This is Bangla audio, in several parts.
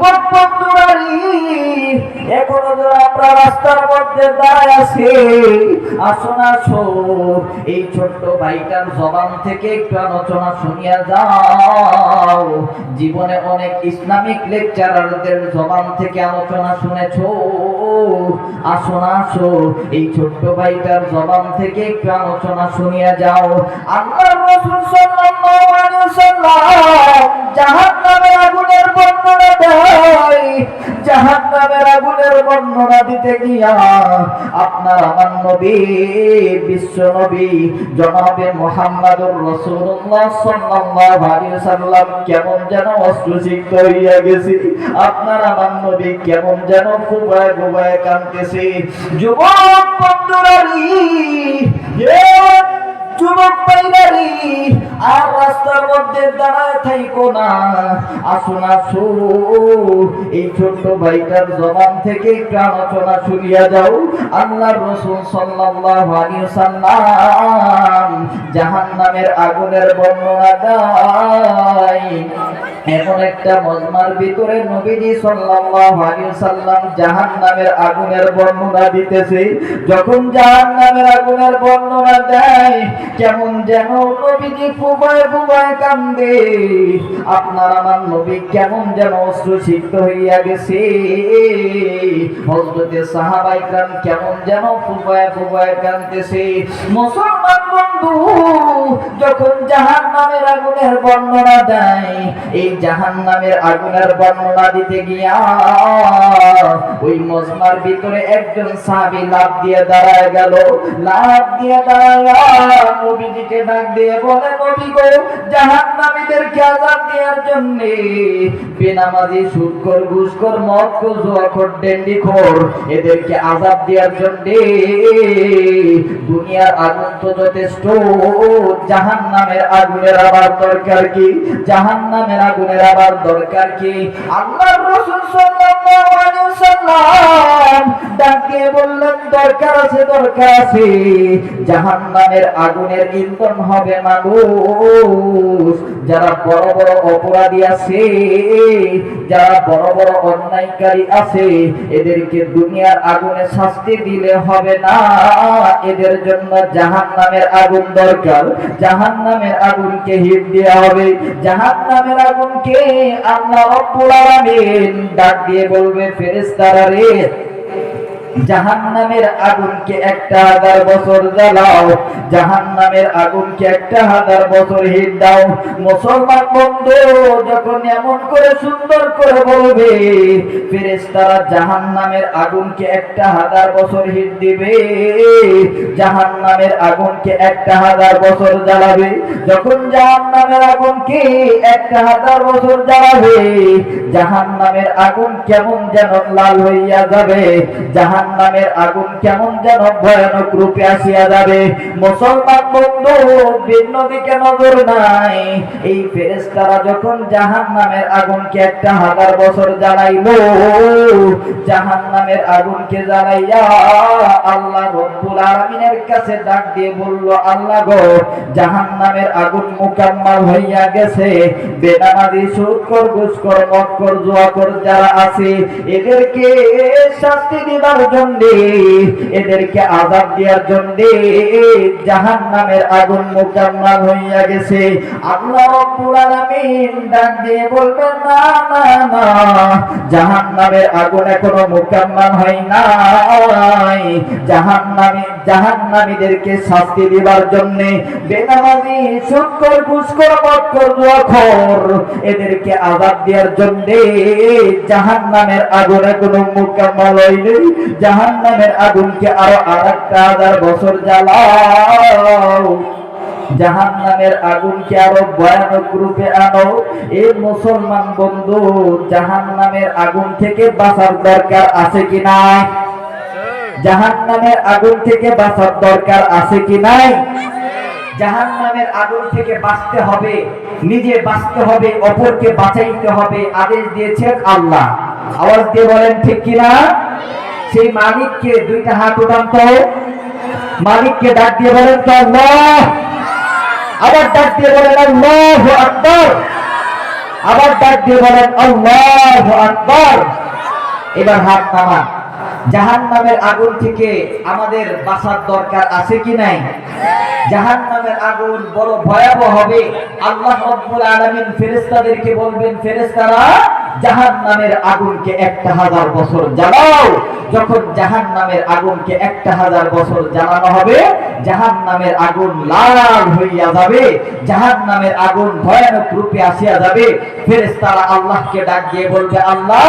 যুবক বন্ধুরারি, এখনো যারা আমরা রাস্তার মধ্যে দাঁড়ায় আছি, আসুন আসুন এই ছোট্ট ভাইটার জবান থেকে একটু আলোচনা শুনিয়া যাও। জীবনে অনেক ইসলামিক লেকচারারদের জবান থেকে আলোচনা শুনেছো, আসুন আসুন এই ছোট্ট ভাইটার জবান থেকে একটু আলোচনা শুনিয়া যাও। আল্লাহর রাসূল সাল্লাল্লাহু আলাইহি ওয়াসাল্লাম জাহান্নামের আগুনের বর্ণনা দেয়। জাহান্নামের আগুনের বর্ণনা দিতে গিয়া আপনার আমার নবী, বিশ্ব নবী জনাবে মুহাম্মদুর রাসূলুল্লাহ সাল্লাল্লাহু আলাইহি ওয়াসাল্লাম কেমন যেন অশ্রুসিক্ত হইয়া গেছে। আপনার আমার নবী কেমন যেন ফুবায় ফুবায় কাঁদতেছে। যুবক বন্ধুরারি, যুবক ভাইরারি, আর রাস্তার মধ্যে দাঁড়ায় থাইকো না, আসুন আসুন এই ছোট্ট ভাইটার জবান থেকে একটু আলোচনা শুনিয়া যাও। আল্লাহর রাসূল সাল্লাল্লাহু আলাইহি ওয়াসাল্লাম জাহান্নামের আগুনের বর্ণনা দেয়। এমন একটা মজমার ভিতরে নবীজি সাল্লাল্লাহু আলাইহি ওয়াসাল্লাম জাহান্নামের আগুনের বর্ণনা দিতেছে। যখন জাহান্নামের আগুনের বর্ণনা দেয়, কেমন যেন নবীজি ফুবায় ফুবায় কান্দে। আপনার আমার নবী কেমন যেন অশ্রুসিক্ত হইয়া গেছে। হযরতে সাহাবায়ে কেরাম কেমন যেন ফুবায় ফুবায় কাঁদতেছে। মুসলমান বন্ধু, যখন জাহান্নামের আগুনের বর্ণনা দেয়, এই জাহান্নামের আগুনের বর্ণনা দিতে গিয়া ওই মজমার ভিতরে একজন সাহাবী লাফ দিয়ে দাঁড়ায় গেল। লাফ দিয়ে দাঁড়ায় নবীজিকে ডাক দিয়ে বলে, নবী গো, জাহান্নামীদেরকে আযাব দেওয়ার জন্য বেনামাজি, সুদখোর, ঘুষখোর, মদখোর, জুয়াখোর, ডেন্ডিখোর এদেরকে আযাব দেওয়ার জন্য দুনিয়ার আগুন তো যথেষ্ট, জাহান্নামের আগুনের আবার দরকার কি? জাহান্নামের আগুনের আবার দরকার কি? আল্লাহর রাসূল সাল্লাল্লাহু আলাইহি ওয়াসাল্লাম ডাক দিয়ে বললেন, দরকার আছে, দরকার আছে। জাহান্নামের আগুনের ইন্ধন হবে মানুষ যারা বড় বড় অপরাধী আছে, যারা বড় বড় অন্যায়কারী আছে, এদেরকে দুনিয়ার আগুনে শাস্তি দিলে হবে না, এদের জন্য জাহান্নামের আগুন দরকার। জাহান্নামের আগুনকে হিট দেওয়া হবে। জাহান্নামের আগুনকে আল্লাহ রাব্বুল আলামিন ডাক দিয়ে বলবে, ফেরেশতারা রে, জাহান্নামের আগুনকে 1000 বছর জ্বালাও, জাহান্নামের আগুনকে 1000 বছর হিট দাও। মুসলমান বন্ধু যখন এমন করে সুন্দর করে বলবে, ফেরেশতারা জাহান্নামের আগুনকে 1000 বছর হিট দিবে, জাহান্নামের আগুনকে 1000 বছর জ্বালাবে। যখন জাহান্নামের আগুনকে 1000 বছর জ্বালাবে, জাহান্নামের আগুন কেমন যেন লাল হইয়া যাবে, জাহান্নামের আগুন কেমন যেন ভয়ানক রূপে আসিয়া যাবে। মুসলমান বন্ধু, ভিন্ন দিকে নজর নাই। এই ফেরেশতারা যখন জাহান্নামের আগুনকে 1000 বছর জ্বালাইল, জাহান্নামের আগুনকে জ্বালাইয়া আল্লাহ রাব্বুল আলামিনের কাছে ডাক দিয়ে বলল, আল্লাহ গো, জাহান্নামের আগুন মুকাম্মাল হইয়া গেছে। বেনামাজি, সুদখোর, ঘুষখোর, মদখোর, জুয়াখোর যারা আছে, এদেরকে শাস্তি দিবার জন্য, এদেরকে আযাব দেওয়ার জন্য জাহান্নামের আগুন মুকাম্মাল হইয়া গেছে। আল্লাহ রাব্বুল আলামিন ডাক দিয়ে বলবেন, না না না, জাহান্নামের আগুন এখনো মুকাম্মাল হয় নাই। জাহান্নামীদেরকে শাস্তি দিবার জন্য বেনামাজি, সুদখোর, ঘুষখোর, মদখোর, জুয়াখোর এদেরকে আযাব দেওয়ার জন্য জাহান্নামের আগুন এখনো মুকাম্মাল হয়নি। জাহান্নামের আগুনকে আরো 1000 বছর জ্বালাও, জাহান্নামের আগুনকে আরো ভয়ানক রূপে আনো। এই মুসলমান বন্ধু, জাহান্নামের আগুন থেকে বাঁচার দরকার আছে কি নাই? জাহান্নামের আগুন থেকে বাঁচার দরকার আছে কি নাই? জাহান্নামের আগুন থেকে বাঁচতে হবে, নিজে বাঁচতে হবে, অপরকে বাঁচাইতে হবে, আদেশ দিয়েছেন আল্লাহ। আওয়াজ দিয়ে বলেন ঠিক কিনা? সেই মালিককে দুইটা হাত উঠান তো, মালিককে ডাক দিয়ে বলেন তো আল্লাহ, আবার ডাক দিয়ে বলেন আল্লাহু আকবার। আবার ডাক দিয়ে বলেন আল্লাহু আকবার। এবার হাত নামান। জাহান্নামের আগুন থেকে আমাদের বাঁচার দরকার আছে কি নাই? জাহান্নামের আগুন বড় ভয়াবহ হবে। আল্লাহ রাব্বুল আলামিন ফেরেশতাদেরকে বলবেন, ফেরেশতারা জাহান্নামের আগুনকে 1000 বছর জ্বালাও। যখন জাহান্নামের আগুনকে 1000 বছর জ্বালানো হবে, জাহান্নামের আগুন লাল হইয়া যাবে, জাহান্নামের আগুন ভয়ানক রূপে আসিয়া যাবে। ফেরেশতারা আল্লাহকে ডাক দিয়ে বলবে, আল্লাহ,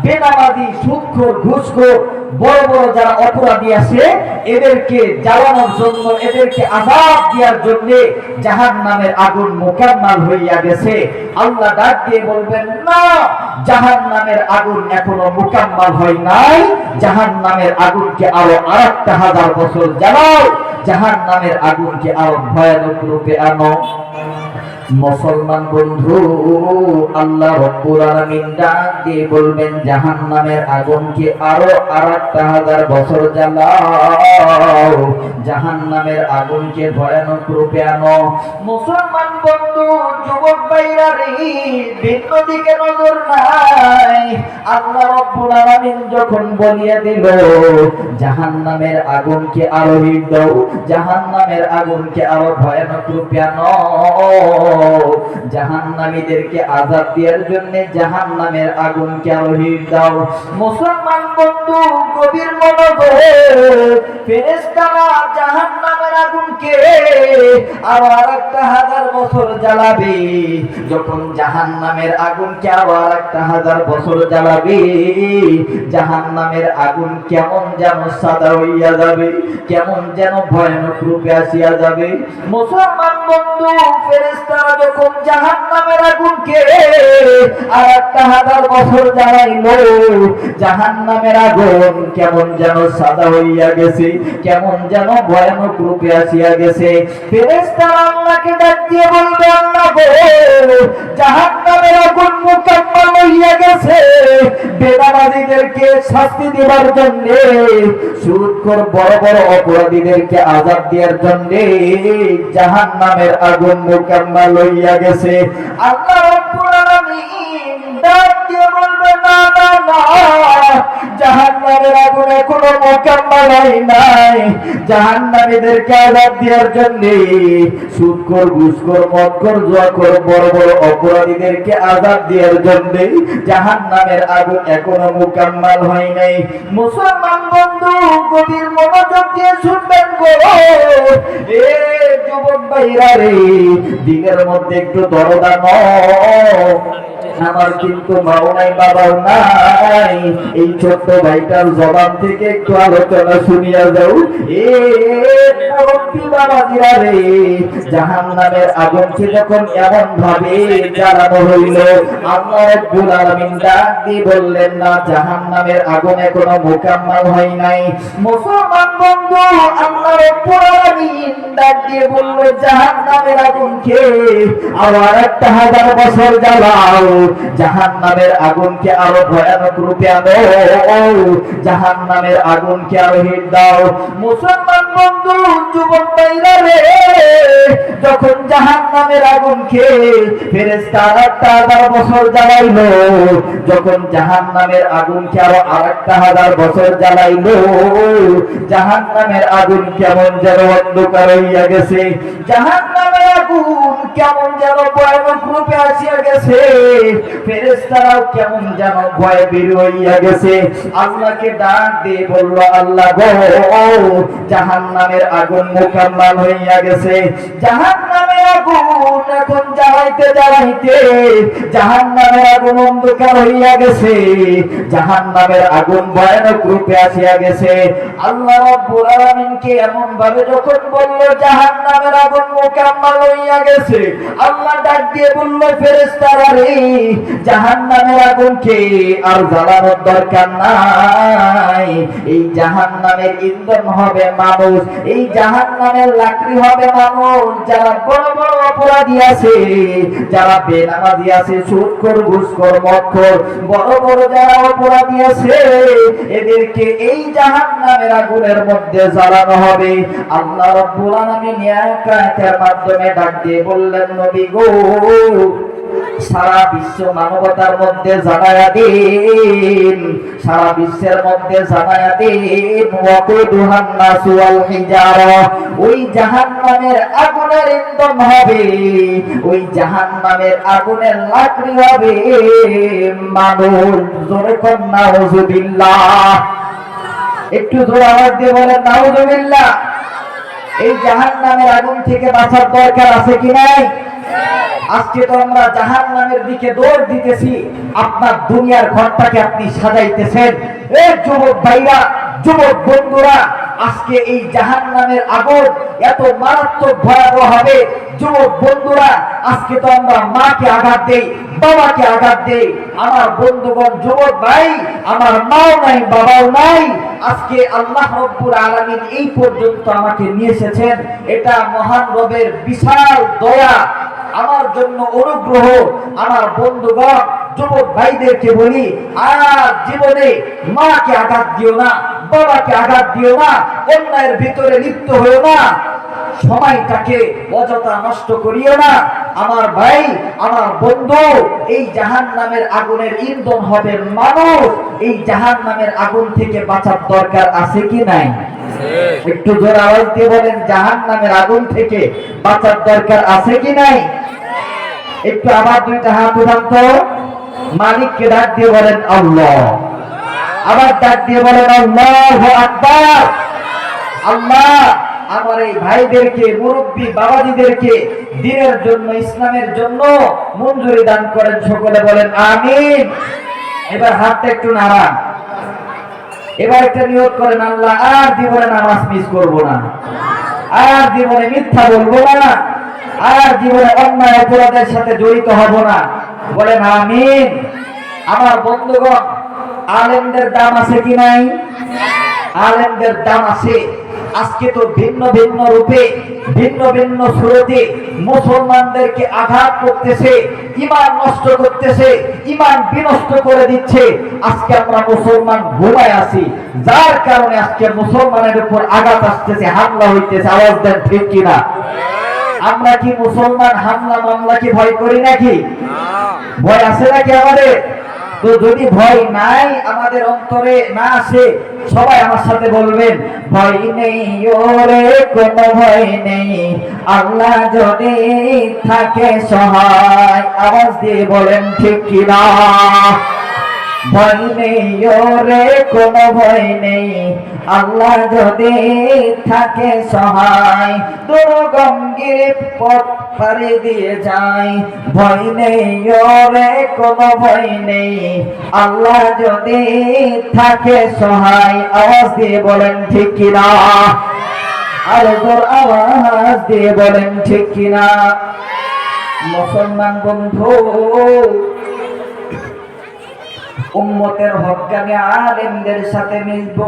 বেনামাজি, সুদখোর, ঘুষখোর, বড় বড় যারা অপরাধী আছে এদেরকে জ্বালানোর জন্য, এদেরকে আযাব দেওয়ার জন্য জাহান্নামের আগুন মোকাম্মাল হইয়া গেছে। আল্লাহ ডাক দিয়ে বলবেন, না, জাহান্নামের আগুন এখনো মোকাম্মাল হয় নাই, জাহান্নামের আগুনকে আরো 1000 বছর জ্বালাও, জাহান্নামের আগুনকে আরো ভয়ানক রূপে আনো। মুসলমান বন্ধু, আল্লাহ রাব্বুল আলামিন ডাক দিয়ে বলবেন, জাহান্নামের আগুনকে আরো 1000 বছর জ্বালাও, জাহান্নামের আগুনকে ভয়ানক রূপে আনো। মুসলমান বন্ধু, যুবক ভাইরা রে, ভিন্ন দিকে নজর নাই। আল্লাহ রাব্বুল আলামিন যখন বলিয়া দিল জাহান্নামের আগুনকে আরো হিট দাও, জাহান্নামের আগুনকে আরো ভয়ানক রূপে আনো, জাহান্নামীদেরকে আযাব দেওয়ার জন্য জাহান্নামের আগুনকে আরো হিট দাও। মুসলমান বন্ধু, গভীর মনোযোগ। ফেরেশতারা জাহান্নামের আগুনকে আরো 1000 বছর জ্বালাবে। যখন জাহান্নামের আগুনকে আরো 1000 বছর জ্বালাবে, জাহান্নামের আগুন কেমন যেন সাদা হইয়া যাবে, কেমন যেন ভয়ানক রূপে আসিয়া যাবে। মুসলমান বন্ধু, ফেরেশতারা যখন জাহান্নামের আগুনকে আর 1000 বছর জ্বালাইলো, জাহান্নামের আগুন কেমন যেন সাদা হইয়া গেছে, কেমন যেন ভয়ানক রূপে আসিয়া গেছে। ফেরেশতারা আল্লাহকে ডাক দিয়ে বলবে, আল্লাহ গো, জাহান্নামের আগুন মুকাম্মাল হইয়া গেছে, বেনামাজিদেরকে শাস্তি দেওয়ার জন্য, সুদখোর বড় বড় অপরাধীদেরকে আযাব দেওয়ার জন্য জাহান্নামের আগুন মুকাম্মাল হইয়া গেছে। আল্লাহ রাব্বুল আলামিন ডাক দিয়ে বলবে, না না না, জাহান্নামের আগুন এখনো মুকাম্মাল হয় নাই, জাহান্নামীদেরকে আযাব দেওয়ার জন্য, সুদখোর, ঘুষখোর, মদখোর, জুয়াখোর, বড় বড় অপরাধীদেরকে আযাব দেওয়ার জন্য জাহান্নামের আগুন এখনো মুকাম্মাল হয় নাই। মুসলমান বন্ধু, গভীর মনোযোগ দিয়ে শুনবেন গো, এ যুবক ভাইরা রে, দিনের মধ্যে একটু দরদা নও। আমার কিন্তু মাও নাই, বাবাও নাই, এই ছোট্ট ভাইটার জবান থেকে একটু আলোচনা শুনিয়া যাও। এ বাবাজিরা রে, জাহান্নামের আগুনকে যখন এমন ভাবে জ্বালানো হইল, আল্লাহ রাব্বুল আলামিন ডাক দিয়ে বললেন, না, জাহান্নামের আগুন এখনো মুকাম্মাল হয় নাই। মুসলমান বন্ধু, আল্লাহ রাব্বুল আলামিন ডাক দিয়ে বলল, জাহান্নামের আগুনকে আরো 1000 বছর জ্বালাও, জাহান্নামের আগুনকে আরো ভয়ানক রূপে আনো, জাহান্নামের আগুনকে আরো হিট দাও। মুসলমান বন্ধু, যুবক ভাইরা রে, যখন জাহান্নামের আগুনকে ফেরেশতারা 1000 বছর জ্বালাইলো, যখন জাহান্নামের আগুনকে আরো 1000 বছর জ্বালাইলো, জাহান্নামের আগুন কেমন যেন অন্ধকার হইয়া গেছে, জাহান্নামের আগুন কেমন যেন ভয়ানক রূপে আসিয়া গেছে, ফেরেশতারাও কেমন যেন ভয়ে বের হইয়া গেছে। আল্লাহকে ডাক দিয়ে বলল, আল্লাহ গো, জাহান্নামের আগুন মুকাম্মাল হইয়া গেছে, জাহান্নামের আগুন এখন জ্বালাইতে জ্বালাইতে জাহান্নামের আগুন অন্ধকার হইয়া গেছে, জাহান্নামের আগুন ভয়ানক রূপে আসিয়া গেছে। আল্লাহ রাব্বুল আলামিনকে এমন ভাবে যখন বলল জাহান্নামের আগুন মুকাম্মাল হইয়া গেছে, আল্লাহ ডাক দিয়ে বলল, ফেরেশতারা রে, জাহান্নামের আগুনকে আর জ্বালানোর দরকার নাই, এই জাহান্নামের ইন্ধন হবে মানুষ, এই জাহান্নামের লাকড়ি হবে মানুষ, যারা বড় বড় অপরাধী আছে, যারা বেনামাজি আছে, সুদখোর, ঘুষখোর, মদখোর, বড় বড় যারা অপরাধী আছে, এদেরকে এই জাহান্নামের আগুনের মধ্যে জ্বালানো হবে। আল্লাহ রাব্বুল আলামিন এক আয়াতের মাধ্যমে ডাক দিয়ে বললেন, নবী গো, সারা বিশ্ব মানবতার মধ্যে জানায়া দিন, সারা বিশ্বের মধ্যে জানায়া দিন ওয়াকুদুহান নাসু ওয়াল হিজারা, ওই জাহান্নামের আগুনের ইন্ধন হবে, ওই জাহান্নামের আগুনের লাকড়ি হবে মানুষ। জোরে কোন নাউযুবিল্লাহ, একটু জোরে আওয়াজ দিয়ে বলেন নাউযুবিল্লাহ। এই জাহান্নামের আগুন থেকে বাঁচার দরকার আছে কি নাই? আজকে তো আমরা জাহান্নামের দিকে দৌড় দিতেছি, আপনার দুনিয়ার ঘরটাকে আপনি সাজাইতেছেন। এই যুবক ভাইরা, যুবক বন্ধুরা, আজকে এই জাহান্নামের আগুন এত মারাত্মক ভয়াবহ হবে। যুবক বন্ধুরা, আজকে তো আমরা মাকে আঘাত দেই, বাবাকে আঘাত দেই। আমার বন্ধুগণ, যুবক ভাই, আমার মাও নাই, বাবাও নাই। আজকে আল্লাহ রাব্বুল আলামিন এই পর্যন্ত আমাকে নিয়ে এসেছেন, এটা মহান রবের বিশাল দয়া, আমার জন্য অনুগ্রহ। আমার বন্ধুগণ, যুবক ভাইদেরকে বলি, আর জীবনে মাকে আঘাত দিও না, বাবাকে আঘাত দিও না, অন্যায়ের ভিতরে লিপ্ত হইও না, সময়টাকে অযথা নষ্ট করিও না। আমার ভাই, আমার বন্ধু, এই জাহান্নামের আগুনের ইন্ধন হবে মানুষ। এই জাহান্নামের আগুন থেকে বাঁচার দরকার আছে কি নাই? একটু জোরে আওয়াজ দিয়ে বলেন, জাহান্নামের আগুন থেকে বাঁচার দরকার আছে কি নাই? একটু আবার দুইটা হাত উঠান তো, মালিককে ডাক দিয়ে বলেন আল্লাহ, আবার ডাক দিয়ে বলেন আল্লাহু আকবার। আল্লাহ আমার এই ভাইদেরকে, মুরব্বী বাবাজিদেরকে দ্বীনের জন্য, ইসলামের জন্য মঞ্জুরি দান করেন। সকলে বলেন আমিন। এবার হাতটা একটু নাড়ান, এবার একটা নিয়ত করেন, আল্লাহ আর জীবনে নামাজ মিস করব না, আর জীবনে মিথ্যা বলবো না, আর জীবনে অন্যায় অপরাধের সাথে জড়িত হব না। বলেন আমিন। আমার বন্ধুগণ, আলেমদের দাম আছে কি নাই? আলেমদের দাম আছে। আজকে তো ভিন্ন ভিন্ন রূপে, ভিন্ন ভিন্ন সুরতে মুসলমানদেরকে আঘাত করতেছে, ঈমান নষ্ট করতেছে, ঈমান বিনষ্ট করে দিচ্ছে। আজকে আমরা মুসলমান ঘুমায় আছি, যার কারণে আজকে মুসলমানের উপর আঘাত আসতেছে, হামলা হইতেছে। আওয়াজ দেন ঠিক কিনা? আমরা কি মুসলমান হামলা মামলা কি ভয় করি নাকি? ভয় আছে নাকি আমাদের? তো যদি ভয় নাই আমাদের অন্তরে না আসে, সবাই আমার সাথে বলবেন, ভয় নেই ওরে কোনো ভয় নেই, আল্লাহ যদি থাকে সহায়। আওয়াজ দিয়ে বলেন ঠিক কিনা? ভয় নেই ওরে কোনো ভয় নেই, আল্লাহ যদি থাকে সহায়। দুর্গম গিরিপ পথ পাড়ি দিয়ে যায়, ভয় নেই ওরে কোনো ভয় নেই, আল্লাহ যদি থাকে সহায়। আওয়াজ দিয়ে বলেন ঠিক কিনা? আর জোর আওয়াজ দিয়ে বলেন ঠিক কিনা? মুসলমান বন্ধু, উম্মতের হক্কানি আলেমদের সাথে মিশব,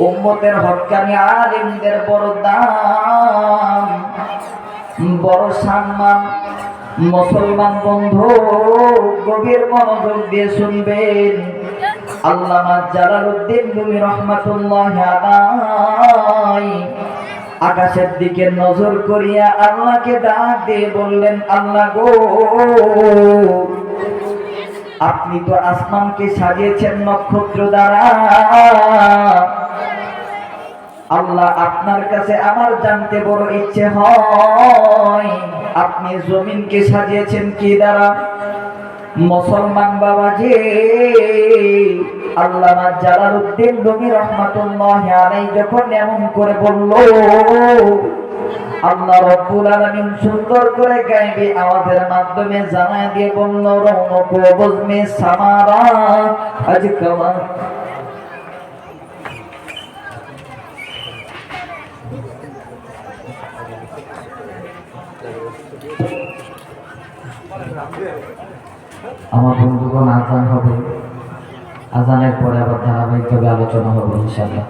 উম্মতের হক্কানি আলেমদের বড় দাম, বড় সম্মান। মুসলমান বন্ধু, গভীর মনোযোগ দিয়ে শুনবেন। আল্লামা জালালউদ্দিন রুমি রাহমাতুল্লাহি আলাইহি আকাশের দিকে নজর করিয়া আল্লাহকে ডাক দিয়ে বললেন, আল্লাহ গো, আপনি তো আসমানকে সাজিয়েছেন নক্ষত্র দ্বারা। আল্লাহ, আপনার কাছে আমার জানতে বড় ইচ্ছে হয়, আপনি জমিনকে সাজিয়েছেন কি দ্বারা? মুসলমান বাবাজি, আল্লামা জালালউদ্দিন রুমি রাহমাতুল্লাহি আলাইহি যখন এমন করে বলল, আল্লাহ রাব্বুল আলামিন সুন্দর করে গায়বী আওয়াজের মাধ্যমে জানায় দিয়ে বলল, রৌনক বজমে সামারা আজ কাওয়া। আমার বন্ধুগণ, আজান হবে, আজানের পরে আবার ধারাবাহিকভাবে আলোচনা হবে ইনশাআল্লাহ।